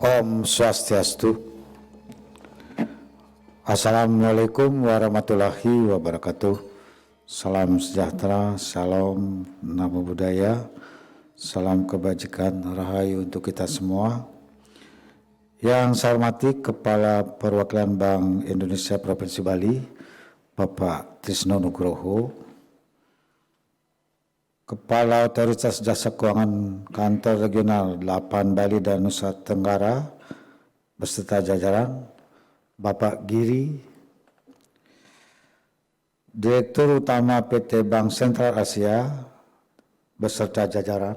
Om Swastiastu. Assalamualaikum warahmatullahi wabarakatuh. Salam sejahtera, salam namo buddhaya, salam kebajikan, rahayu untuk kita semua. Yang saya hormati Kepala Perwakilan Bank Indonesia Provinsi Bali, Bapak Trisno Nugroho, Kepala Otoritas Jasa Keuangan Kantor Regional 8 Bali dan Nusa Tenggara beserta jajaran, Bapak Giri, Direktur Utama PT Bank Sentral Asia beserta jajaran,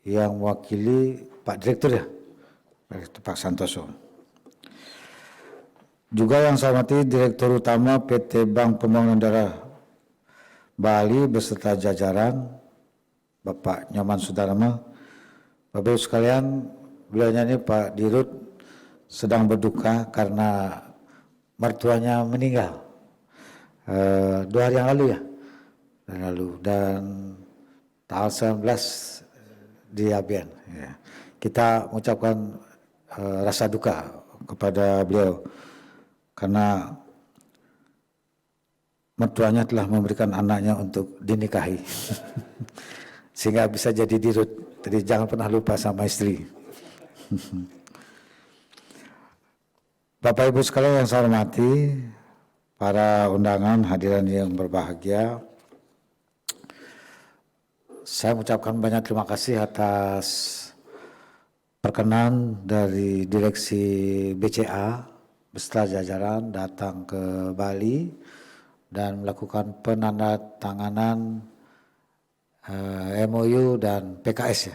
yang mewakili Pak Direktur ya, Pak Santoso. Juga yang saya hormati Direktur Utama PT Bank Pembangunan Daerah Bali beserta jajaran, Bapak Nyoman Sudarma. Bapak Ibu sekalian, beliaunya ini Pak Dirut sedang berduka karena mertuanya meninggal 2 hari yang lalu ya, dan tanggal 19 di Abian. Ya. Kita mengucapkan rasa duka kepada beliau karena mertuanya telah memberikan anaknya untuk dinikahi sehingga bisa jadi dirut. Jadi jangan pernah lupa sama istri. Bapak Ibu sekalian yang saya hormati, para undangan hadirin yang berbahagia, saya mengucapkan banyak terima kasih atas perkenan dari Direksi BCA beserta jajaran datang ke Bali dan melakukan penandatanganan MOU dan PKS ya.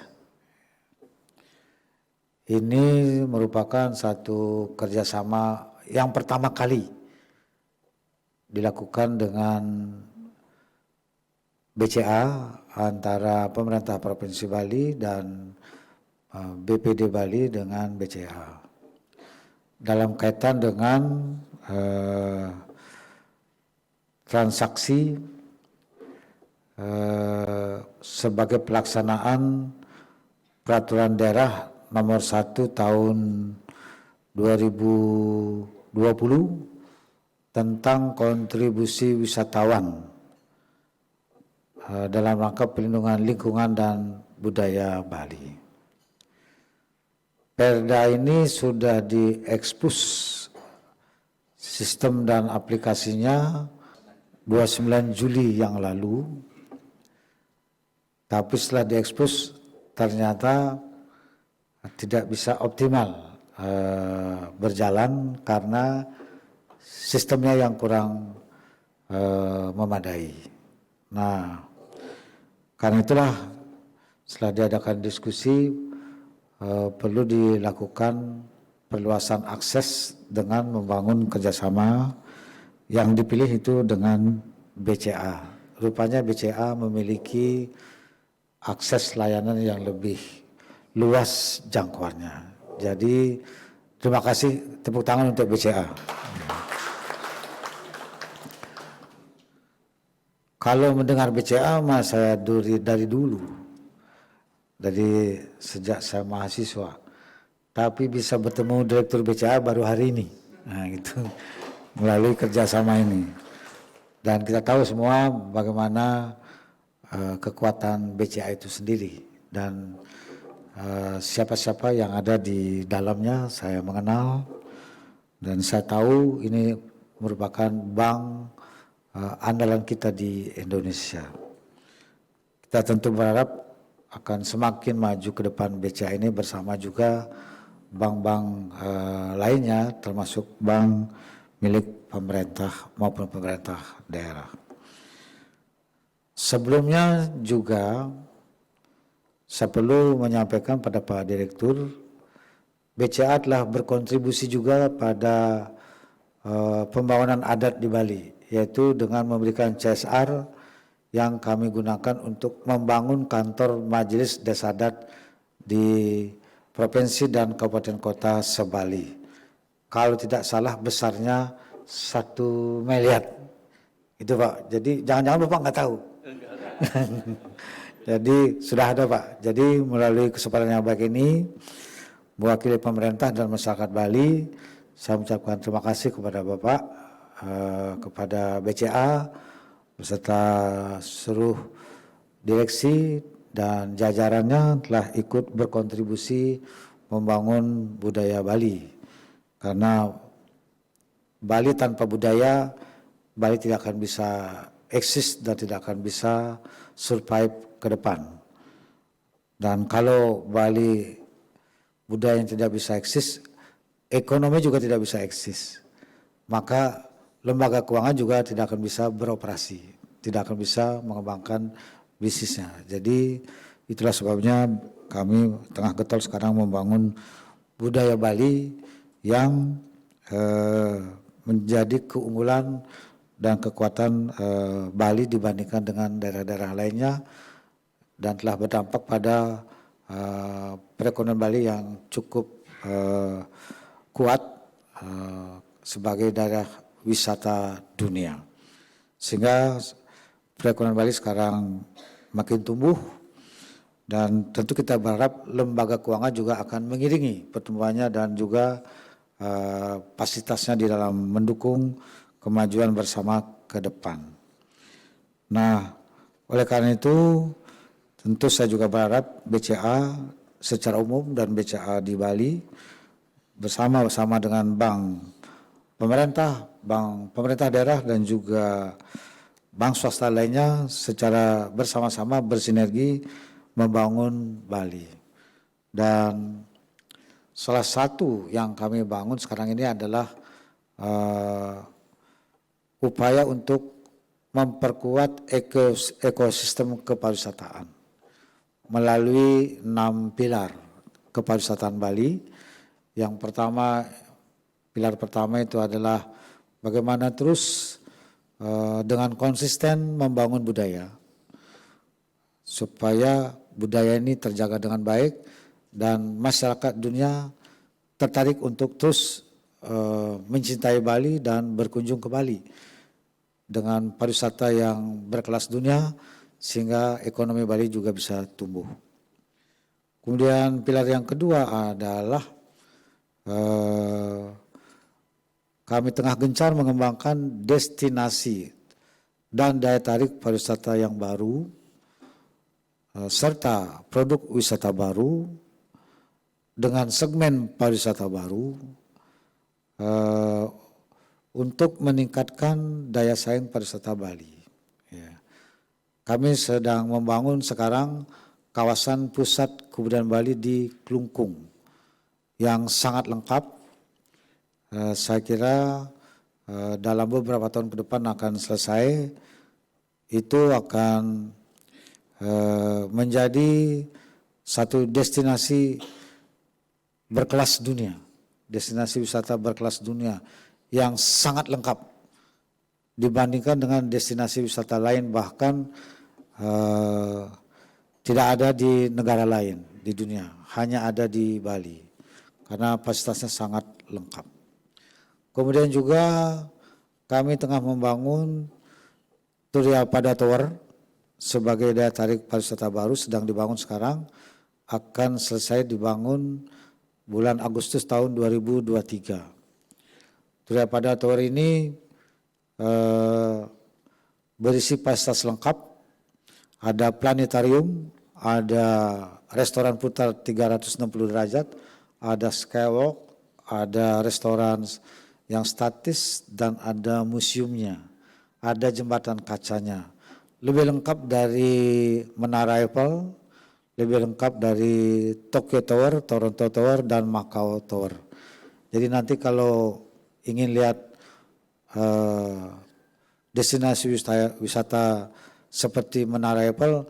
Ini merupakan satu kerjasama yang pertama kali dilakukan dengan BCA antara pemerintah Provinsi Bali dan BPD Bali dengan BCA dalam kaitan dengan transaksi sebagai pelaksanaan peraturan daerah nomor 1 tahun 2020 tentang kontribusi wisatawan dalam rangka pelindungan lingkungan dan budaya Bali. Perda ini sudah diekspos sistem dan aplikasinya 29 Juli yang lalu, tapi setelah diekspos ternyata tidak bisa optimal berjalan karena sistemnya yang kurang memadai. Nah, karena itulah setelah diadakan diskusi perlu dilakukan perluasan akses dengan membangun kerjasama yang dipilih itu dengan BCA. Rupanya BCA memiliki akses layanan yang lebih luas jangkauannya. Jadi terima kasih, tepuk tangan untuk BCA. Kalau mendengar BCA mah saya dari dulu, dari sejak saya mahasiswa. Tapi bisa bertemu Direktur BCA baru hari ini. Nah gitu. Melalui kerjasama ini, dan kita tahu semua bagaimana kekuatan BCA itu sendiri, dan siapa-siapa yang ada di dalamnya saya mengenal, dan saya tahu ini merupakan bank andalan kita di Indonesia. Kita tentu berharap akan semakin maju ke depan BCA ini bersama juga bank-bank lainnya, termasuk bank milik pemerintah maupun pemerintah daerah. Sebelumnya juga saya perlu menyampaikan pada Pak Direktur, BCA telah berkontribusi juga pada pembangunan adat di Bali, yaitu dengan memberikan CSR yang kami gunakan untuk membangun kantor Majelis Desa Adat di Provinsi dan Kabupaten Kota se-Bali. Kalau tidak salah besarnya 1 miliar. Itu Pak. Jadi jangan-jangan Bapak nggak tahu. Jadi sudah ada Pak. Jadi melalui kesempatan yang baik ini, mewakili pemerintah dan masyarakat Bali, saya mengucapkan terima kasih kepada Bapak, kepada BCA, beserta seluruh direksi dan jajarannya telah ikut berkontribusi membangun budaya Bali. Karena Bali tanpa budaya, Bali tidak akan bisa eksis dan tidak akan bisa survive ke depan. Dan kalau Bali budaya yang tidak bisa eksis, ekonomi juga tidak bisa eksis. Maka lembaga keuangan juga tidak akan bisa beroperasi, tidak akan bisa mengembangkan bisnisnya. Jadi itulah sebabnya kami tengah getol sekarang membangun budaya Bali yang menjadi keunggulan dan kekuatan Bali dibandingkan dengan daerah-daerah lainnya dan telah berdampak pada perekonomian Bali yang cukup kuat sebagai daerah wisata dunia. Sehingga perekonomian Bali sekarang makin tumbuh dan tentu kita berharap lembaga keuangan juga akan mengiringi pertumbuhannya dan juga fasilitasnya di dalam mendukung kemajuan bersama ke depan. Nah, oleh karena itu tentu saya juga berharap BCA secara umum dan BCA di Bali bersama-sama dengan bank pemerintah daerah dan juga bank swasta lainnya secara bersama-sama bersinergi membangun Bali. Dan salah satu yang kami bangun sekarang ini adalah upaya untuk memperkuat ekosistem kepariwisataan melalui 6 pilar kepariwisataan Bali. Yang pertama, pilar pertama itu adalah bagaimana terus dengan konsisten membangun budaya supaya budaya ini terjaga dengan baik dan masyarakat dunia tertarik untuk terus mencintai Bali dan berkunjung ke Bali dengan pariwisata yang berkelas dunia sehingga ekonomi Bali juga bisa tumbuh. Kemudian pilar yang kedua adalah kami tengah gencar mengembangkan destinasi dan daya tarik pariwisata yang baru serta produk wisata baru dengan segmen pariwisata baru untuk meningkatkan daya saing pariwisata Bali. Ya. Kami sedang membangun sekarang kawasan pusat kebudayaan Bali di Klungkung yang sangat lengkap. Saya kira dalam beberapa tahun ke depan akan selesai. Itu akan menjadi satu destinasi berkelas dunia, destinasi wisata berkelas dunia yang sangat lengkap dibandingkan dengan destinasi wisata lain, bahkan tidak ada di negara lain di dunia, hanya ada di Bali karena fasilitasnya sangat lengkap. Kemudian juga kami tengah membangun Surya Pada Tower sebagai daya tarik pariwisata baru, sedang dibangun sekarang, akan selesai dibangun bulan Agustus tahun 2023. Surya Pada Tower ini berisi fasilitas lengkap, ada planetarium, ada restoran putar 360 derajat, ada skywalk, ada restoran yang statis dan ada museumnya, ada jembatan kacanya. Lebih lengkap dari Menara Eiffel, lebih lengkap dari Tokyo Tower, Toronto Tower, dan Macau Tower. Jadi nanti kalau ingin lihat destinasi wisata seperti Menara Eiffel,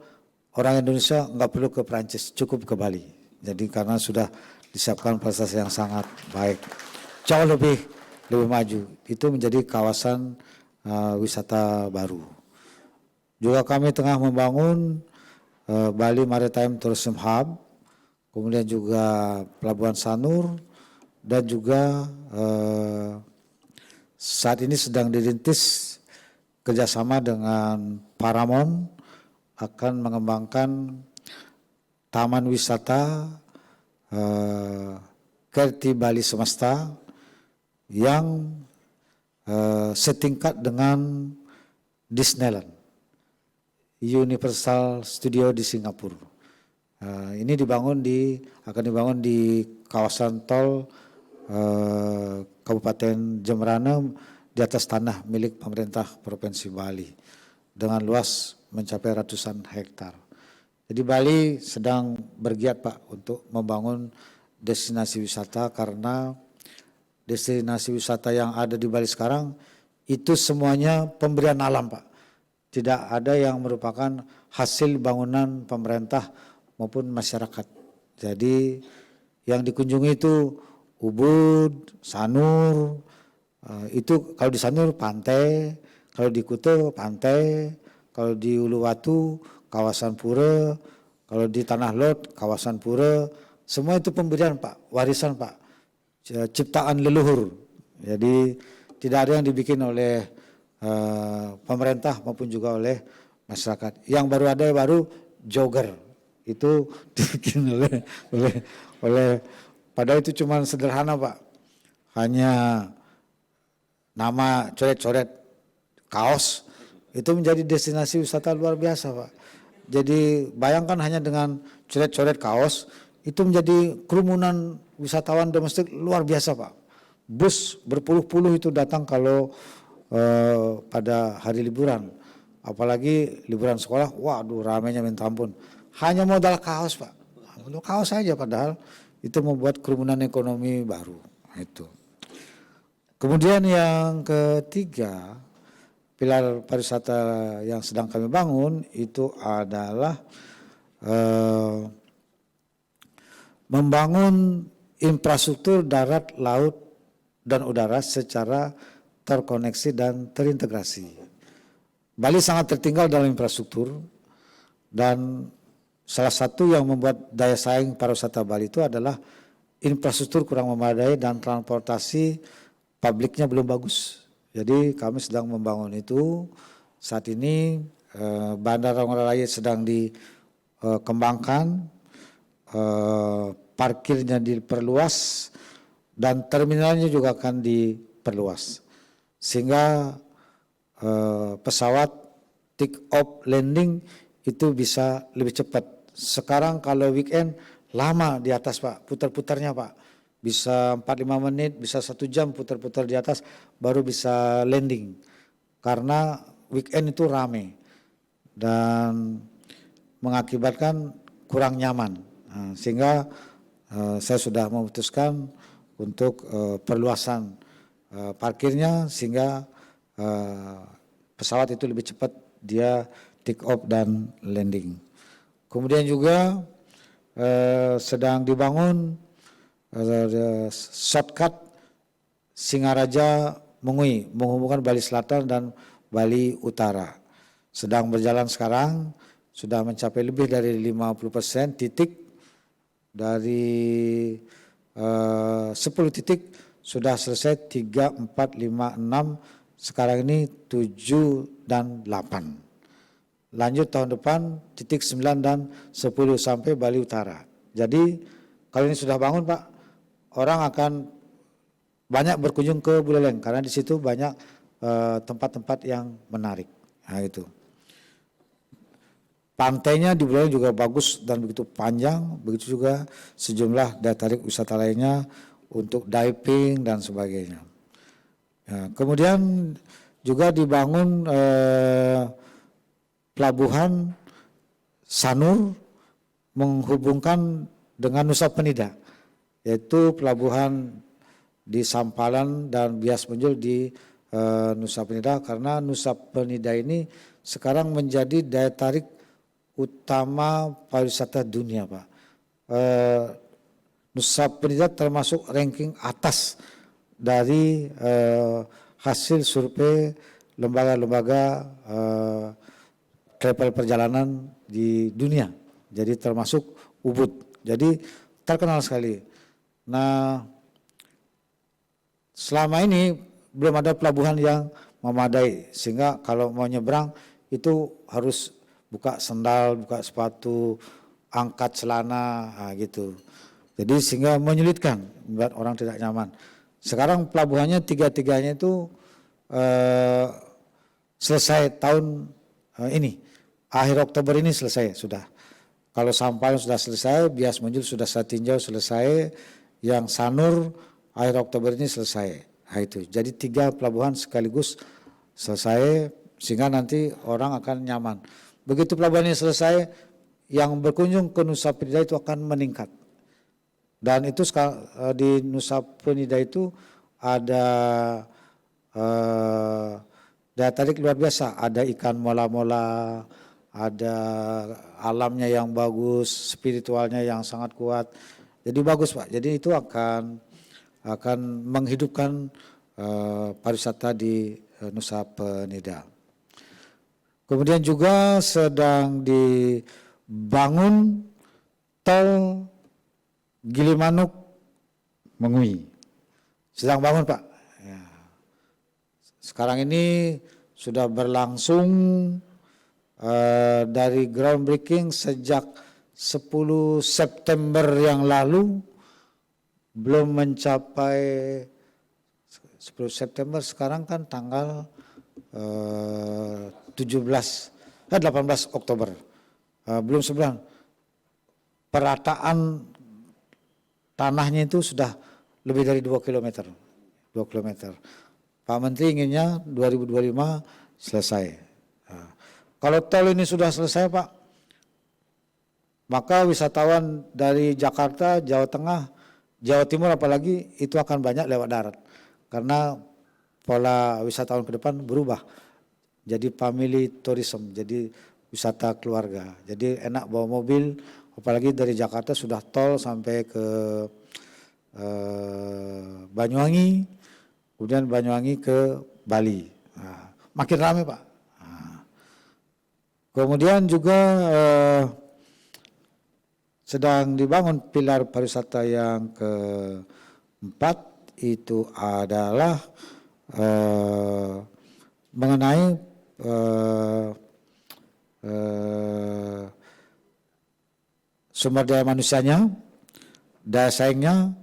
orang Indonesia nggak perlu ke Prancis, cukup ke Bali. Jadi karena sudah disiapkan fasilitas yang sangat baik, jauh lebih maju. Itu menjadi kawasan wisata baru. Juga kami tengah membangun Bali Maritime Tourism Hub, kemudian juga Pelabuhan Sanur, dan juga saat ini sedang dirintis kerjasama dengan Paramount akan mengembangkan taman wisata Kerti Bali Semesta yang setingkat dengan Disneyland, Universal Studio di Singapura. Ini akan dibangun di kawasan tol Kabupaten Jemberana di atas tanah milik pemerintah Provinsi Bali dengan luas mencapai ratusan hektar. Jadi Bali sedang bergiat Pak untuk membangun destinasi wisata, karena destinasi wisata yang ada di Bali sekarang itu semuanya pemberian alam Pak. Tidak ada yang merupakan hasil bangunan pemerintah maupun masyarakat. Jadi yang dikunjungi itu Ubud, Sanur, itu kalau di Sanur pantai, kalau di Kuta pantai, kalau di Uluwatu kawasan pura, kalau di Tanah Lot kawasan pura, semua itu pemberian Pak, warisan Pak, ciptaan leluhur. Jadi tidak ada yang dibikin oleh pemerintah maupun juga oleh masyarakat. Yang baru ada jogger, itu dibikin oleh padahal itu cuma sederhana Pak, hanya nama coret-coret kaos, itu menjadi destinasi wisata luar biasa Pak. Jadi bayangkan hanya dengan coret-coret kaos itu menjadi kerumunan wisatawan domestik luar biasa Pak. Bus berpuluh-puluh itu datang kalau pada hari liburan, apalagi liburan sekolah, waduh ramainya minta ampun. Hanya modal kaos Pak, modal kaos saja, padahal itu membuat kerumunan ekonomi baru. Itu. Kemudian yang ketiga, pilar pariwisata yang sedang kami bangun itu adalah membangun infrastruktur darat, laut, dan udara secara terkoneksi dan terintegrasi. Bali sangat tertinggal dalam infrastruktur, dan salah satu yang membuat daya saing pariwisata Bali itu adalah infrastruktur kurang memadai dan transportasi publiknya belum bagus. Jadi kami sedang membangun itu. Saat ini Bandara Ngurah Rai sedang dikembangkan, parkirnya diperluas, dan terminalnya juga akan diperluas. Sehingga pesawat take off landing itu bisa lebih cepat. Sekarang kalau weekend lama di atas Pak, putar-putarnya Pak. Bisa 45 menit, bisa 1 jam putar-putar di atas baru bisa landing. Karena weekend itu rame dan mengakibatkan kurang nyaman. Sehingga saya sudah memutuskan untuk perluasan parkirnya sehingga pesawat itu lebih cepat dia take off dan landing. Kemudian juga sedang dibangun shortcut Singaraja Mengui menghubungkan Bali Selatan dan Bali Utara. Sedang berjalan sekarang, sudah mencapai lebih dari 50% titik. Dari 10 titik sudah selesai 3, 4, 5, 6, sekarang ini 7 dan 8. Lanjut tahun depan titik 9 dan 10 sampai Bali Utara. Jadi kalau ini sudah bangun Pak, orang akan banyak berkunjung ke Buleleng karena di situ banyak tempat-tempat yang menarik. Nah itu. Pantainya di Buleleng juga bagus dan begitu panjang, begitu juga sejumlah daya tarik wisata lainnya untuk diving dan sebagainya. Nah, kemudian juga dibangun pelabuhan Sanur menghubungkan dengan Nusa Penida, yaitu pelabuhan di Sampalan dan Bias Penjul di Nusa Penida, karena Nusa Penida ini sekarang menjadi daya tarik utama pariwisata dunia Pak. Nusa Penida termasuk ranking atas dari hasil survei lembaga-lembaga travel perjalanan di dunia. Jadi termasuk Ubud. Jadi terkenal sekali. Nah, selama ini belum ada pelabuhan yang memadai, sehingga kalau mau nyebrang itu harus buka sendal, buka sepatu, angkat celana, gitu. Jadi sehingga menyulitkan, membuat orang tidak nyaman. Sekarang pelabuhannya tiga-tiganya itu selesai tahun ini, akhir Oktober ini selesai sudah. Kalau Sampalan sudah selesai, Bias Munjul sudah saya tinjau selesai, yang Sanur akhir Oktober ini selesai. Nah, itu. Jadi 3 pelabuhan sekaligus selesai sehingga nanti orang akan nyaman. Begitu pelabuhan ini selesai, yang berkunjung ke Nusa Penida itu akan meningkat. Dan itu di Nusa Penida itu ada daya tarik luar biasa, ada ikan mola-mola, ada alamnya yang bagus, spiritualnya yang sangat kuat. Jadi bagus Pak. Jadi itu akan menghidupkan pariwisata di Nusa Penida. Kemudian juga sedang dibangun tol Gilimanuk Mengui. Sedang bangun Pak. Ya. Sekarang ini sudah berlangsung dari groundbreaking sejak 10 September yang lalu, belum mencapai 10 September, sekarang kan tanggal 18 Oktober, belum sebulan. Perataan tanahnya itu sudah lebih dari 2 km. Pak Menteri inginnya 2025 selesai. Kalau tol ini sudah selesai Pak, maka wisatawan dari Jakarta, Jawa Tengah, Jawa Timur apalagi itu akan banyak lewat darat. Karena pola wisatawan ke depan berubah. Jadi family tourism, jadi wisata keluarga. Jadi enak bawa mobil, apalagi dari Jakarta sudah tol sampai ke Banyuwangi, kemudian Banyuwangi ke Bali. Makin ramai Pak. Kemudian juga sedang dibangun pilar pariwisata yang keempat, itu adalah mengenai sumber daya manusianya, daya saingnya,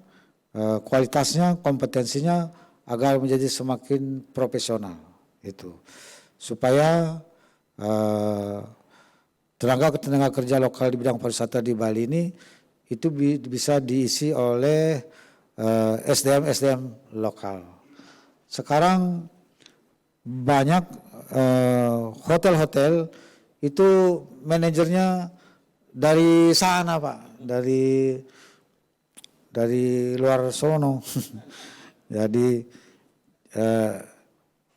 kualitasnya, kompetensinya agar menjadi semakin profesional, itu supaya tenaga kerja lokal di bidang pariwisata di Bali ini itu bisa diisi oleh SDM lokal. Sekarang banyak hotel-hotel itu manajernya dari sana Pak, dari luar sono. Jadi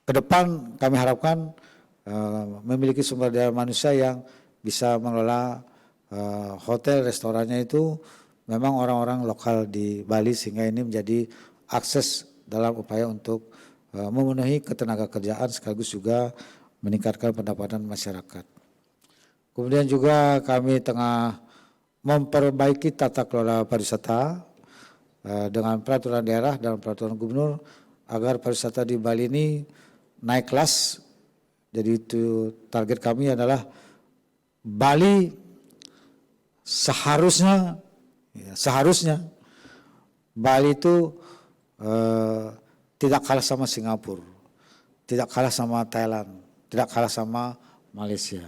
ke depan kami harapkan memiliki sumber daya manusia yang bisa mengelola hotel, restorannya itu memang orang-orang lokal di Bali, sehingga ini menjadi akses dalam upaya untuk memenuhi ketenaga kerjaan sekaligus juga meningkatkan pendapatan masyarakat. Kemudian juga kami tengah memperbaiki tata kelola pariwisata dengan peraturan daerah dan peraturan gubernur agar pariwisata di Bali ini naik kelas. Jadi itu target kami adalah Bali seharusnya Bali itu tidak kalah sama Singapura, tidak kalah sama Thailand, tidak kalah sama Malaysia.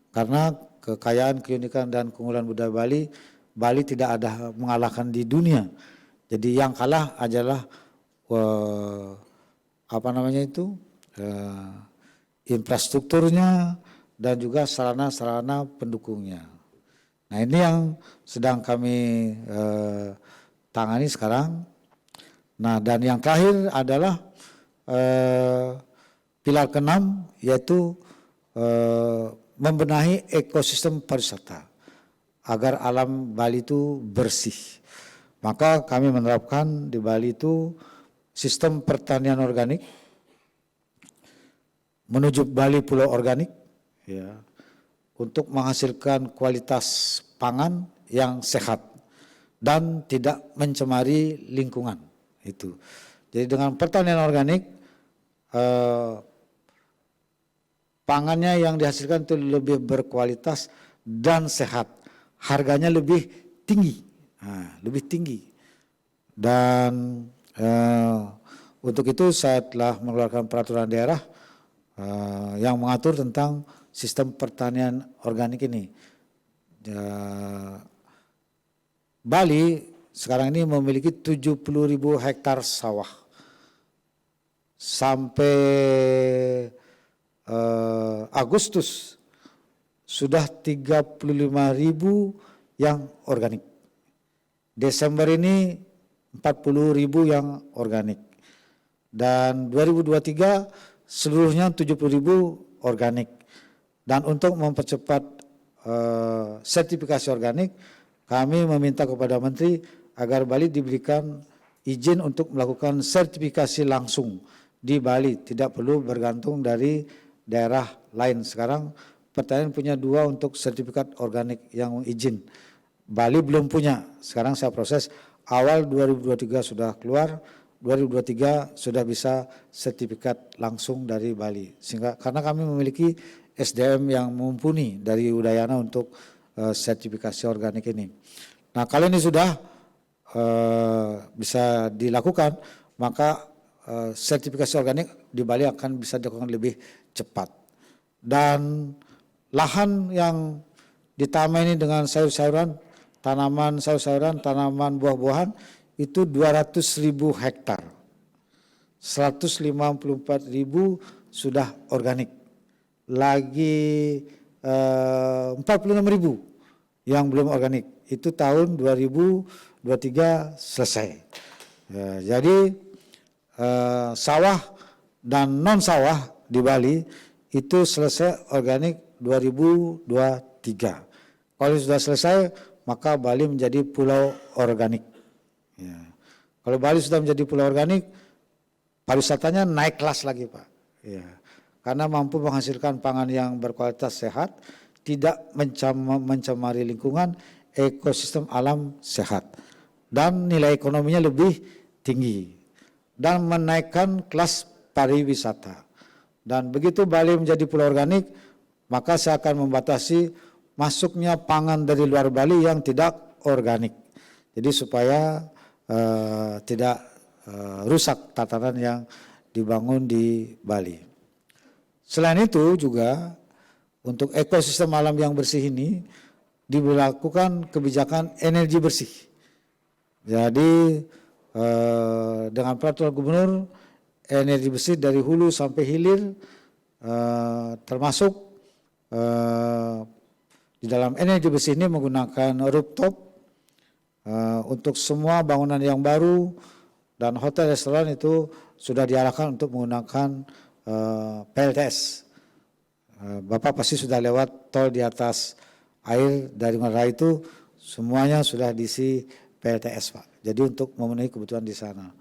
Karena kekayaan, keunikan dan keunggulan budaya Bali tidak ada mengalahkan di dunia. Jadi yang kalah adalah infrastrukturnya dan juga sarana-sarana pendukungnya. Nah ini yang sedang kami tangani sekarang. Nah dan yang terakhir adalah pilar ke-6, yaitu membenahi ekosistem pariwisata agar alam Bali itu bersih. Maka kami menerapkan di Bali itu sistem pertanian organik, menuju Bali Pulau Organik, ya, untuk menghasilkan kualitas pangan yang sehat dan tidak mencemari lingkungan. Itu. Jadi dengan pertanian organik, pangannya yang dihasilkan itu lebih berkualitas dan sehat, harganya lebih tinggi, lebih tinggi. Dan untuk itu saya telah mengeluarkan peraturan daerah yang mengatur tentang sistem pertanian organik ini. Bali sekarang ini memiliki 70.000 hektar sawah. Sampai Agustus sudah 35.000 yang organik. Desember ini 40.000 yang organik. Dan 2023 seluruhnya 70.000 organik. Dan untuk mempercepat sertifikasi organik, kami meminta kepada Menteri agar Bali diberikan izin untuk melakukan sertifikasi langsung di Bali, tidak perlu bergantung dari daerah lain. Sekarang pertanian punya 2 untuk sertifikat organik yang izin. Bali belum punya. Sekarang saya proses, awal 2023 sudah keluar, 2023 sudah bisa sertifikat langsung dari Bali. Sehingga karena kami memiliki SDM yang mumpuni dari Udayana untuk sertifikasi organik ini. Nah, kalau ini sudah bisa dilakukan, maka sertifikasi organik di Bali akan bisa dilakukan lebih cepat. Dan lahan yang ditamai ini dengan sayur-sayuran, tanaman sayur-sayuran, tanaman buah-buahan itu 200.000 hektar. 154.000 sudah organik. Lagi 46.000 yang belum organik. Itu tahun 2023 selesai. Jadi sawah dan non sawah di Bali itu selesai organik 2023. Kalau sudah selesai, maka Bali menjadi pulau organik. Ya. Kalau Bali sudah menjadi pulau organik, pariwisatanya naik kelas lagi, Pak. Ya. Karena mampu menghasilkan pangan yang berkualitas sehat, tidak mencemari lingkungan, ekosistem alam sehat, dan nilai ekonominya lebih tinggi, dan menaikkan kelas pariwisata. Dan begitu Bali menjadi pulau organik, maka saya akan membatasi masuknya pangan dari luar Bali yang tidak organik. Jadi supaya tidak rusak tatanan yang dibangun di Bali. Selain itu juga untuk ekosistem alam yang bersih ini diberlakukan kebijakan energi bersih. Jadi dengan peraturan gubernur, energi bersih dari hulu sampai hilir, termasuk di dalam energi bersih ini menggunakan rooftop untuk semua bangunan yang baru, dan hotel restoran itu sudah diarahkan untuk menggunakan PLTS. Bapak pasti sudah lewat tol di atas air dari Merai itu, semuanya sudah diisi PLTS, Pak. Jadi untuk memenuhi kebutuhan di sana.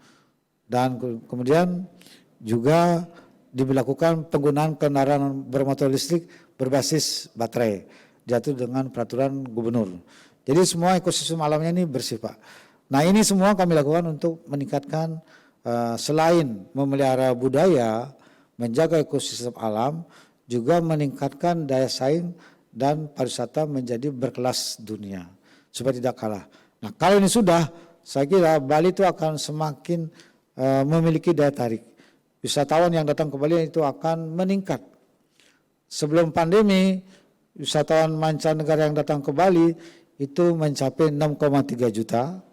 Dan kemudian juga diberlakukan penggunaan kendaraan bermotor listrik berbasis baterai, diatur dengan peraturan gubernur. Jadi semua ekosistem alamnya ini bersih, Pak. Nah, ini semua kami lakukan untuk meningkatkan selain memelihara budaya, menjaga ekosistem alam, juga meningkatkan daya saing dan pariwisata menjadi berkelas dunia supaya tidak kalah. Nah, kalau ini sudah, saya kira Bali itu akan semakin memiliki daya tarik. Wisatawan yang datang ke Bali itu akan meningkat. Sebelum pandemi, wisatawan mancanegara yang datang ke Bali itu mencapai 6,3 juta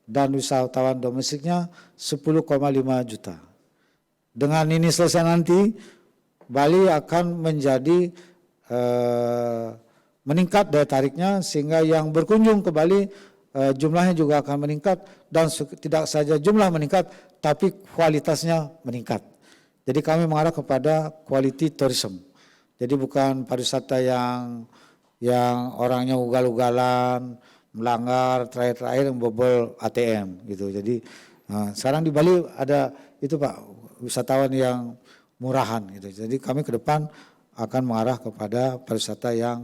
dan wisatawan domestiknya 10,5 juta. Dengan ini selesai nanti, Bali akan menjadi meningkat daya tariknya, sehingga yang berkunjung ke Bali jumlahnya juga akan meningkat, dan tidak saja jumlah meningkat tapi kualitasnya meningkat. Jadi kami mengarah kepada quality tourism. Jadi bukan pariwisata yang orangnya ugal-ugalan, melanggar, terakhir membobol ATM gitu. Jadi sekarang di Bali ada itu, Pak, wisatawan yang murahan gitu. Jadi kami ke depan akan mengarah kepada pariwisata yang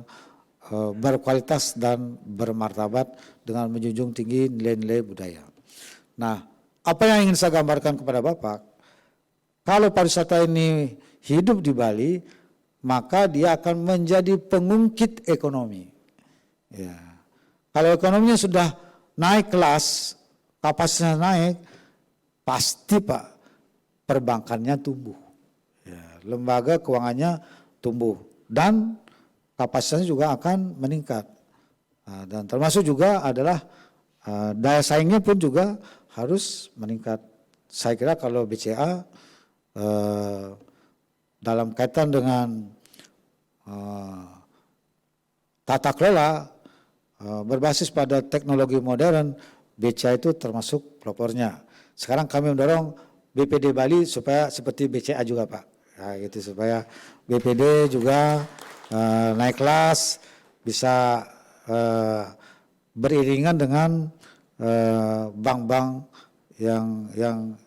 berkualitas dan bermartabat dengan menjunjung tinggi nilai-nilai budaya. Nah, apa yang ingin saya gambarkan kepada Bapak, kalau pariwisata ini hidup di Bali, maka dia akan menjadi pengungkit ekonomi. Ya. Kalau ekonominya sudah naik kelas, kapasitasnya naik, pasti Pak perbankannya tumbuh. Ya, lembaga keuangannya tumbuh dan kapasitasnya juga akan meningkat. Dan termasuk juga adalah daya saingnya pun juga harus meningkat. Saya kira kalau BCA dalam kaitan dengan tata kelola berbasis pada teknologi modern, BCA itu termasuk pelopornya. Sekarang kami mendorong BPD Bali supaya seperti BCA juga Pak, ya, gitu, supaya BPD juga naik kelas, bisa beriringan dengan bank-bank yang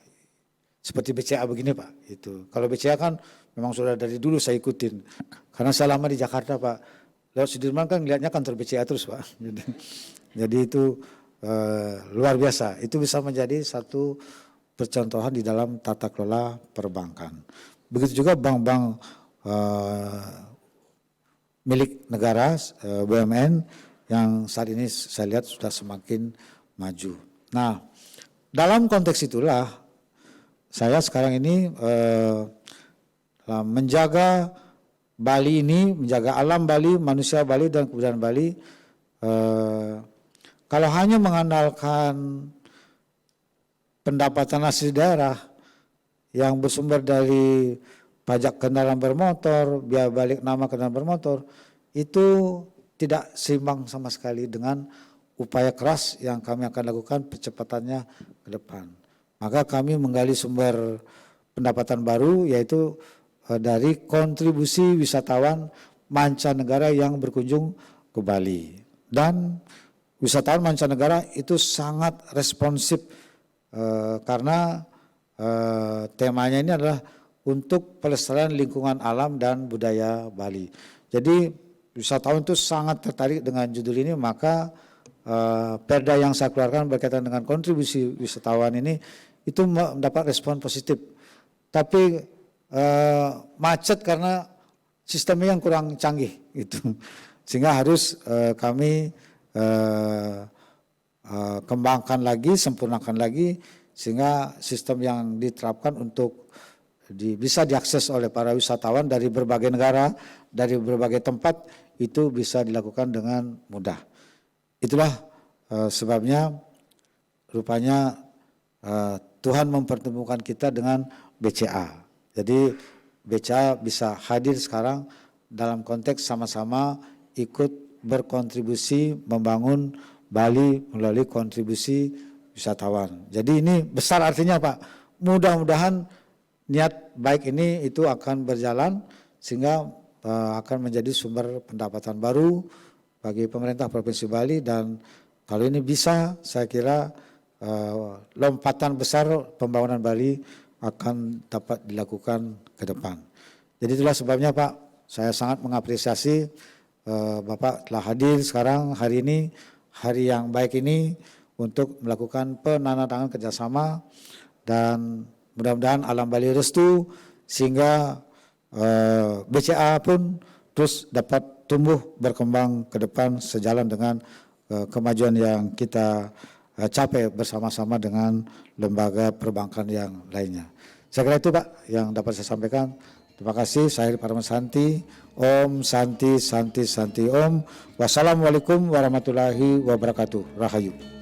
seperti BCA begini Pak. Itu kalau BCA kan memang sudah dari dulu saya ikutin, karena saya lama di Jakarta Pak. Lewat Sudirman kan ngelihatnya kantor BCA terus Pak. Jadi itu luar biasa. Itu bisa menjadi satu percontohan di dalam tata kelola perbankan. Begitu juga bank-bank milik negara, BUMN, yang saat ini saya lihat sudah semakin maju. Nah, dalam konteks itulah saya sekarang ini menjaga Bali ini, menjaga alam Bali, manusia Bali, dan kebudayaan Bali. Kalau hanya mengandalkan pendapatan asli daerah yang bersumber dari pajak kendaraan bermotor, biaya balik nama kendaraan bermotor, itu tidak seimbang sama sekali dengan upaya keras yang kami akan lakukan percepatannya ke depan. Maka kami menggali sumber pendapatan baru, yaitu dari kontribusi wisatawan mancanegara yang berkunjung ke Bali. Dan wisatawan mancanegara itu sangat responsif karena temanya ini adalah untuk pelestarian lingkungan alam dan budaya Bali. Jadi wisatawan itu sangat tertarik dengan judul ini, maka perda yang saya keluarkan berkaitan dengan kontribusi wisatawan ini itu mendapat respon positif. Tapi macet karena sistemnya yang kurang canggih gitu, sehingga harus kami kembangkan lagi, sempurnakan lagi, sehingga sistem yang diterapkan untuk bisa diakses oleh para wisatawan dari berbagai negara, dari berbagai tempat, itu bisa dilakukan dengan mudah. Itulah sebabnya rupanya Tuhan mempertemukan kita dengan BCA. Jadi BCA bisa hadir sekarang dalam konteks sama-sama ikut berkontribusi membangun Bali melalui kontribusi wisatawan. Jadi ini besar artinya Pak. Mudah-mudahan niat baik ini itu akan berjalan sehingga akan menjadi sumber pendapatan baru bagi pemerintah Provinsi Bali, dan kalau ini bisa, saya kira lompatan besar pembangunan Bali akan dapat dilakukan ke depan. Jadi itulah sebabnya Pak, saya sangat mengapresiasi Bapak telah hadir sekarang hari ini, hari yang baik ini untuk melakukan penandatanganan kerjasama, dan mudah-mudahan alam Bali restu sehingga BCA pun terus dapat tumbuh berkembang ke depan sejalan dengan kemajuan yang kita capai bersama-sama dengan lembaga perbankan yang lainnya. Saya kira itu Pak yang dapat saya sampaikan. Terima kasih. Saya Paramasanti. Om Santi Santi Santi Om. Wassalamualaikum warahmatullahi wabarakatuh. Rahayu.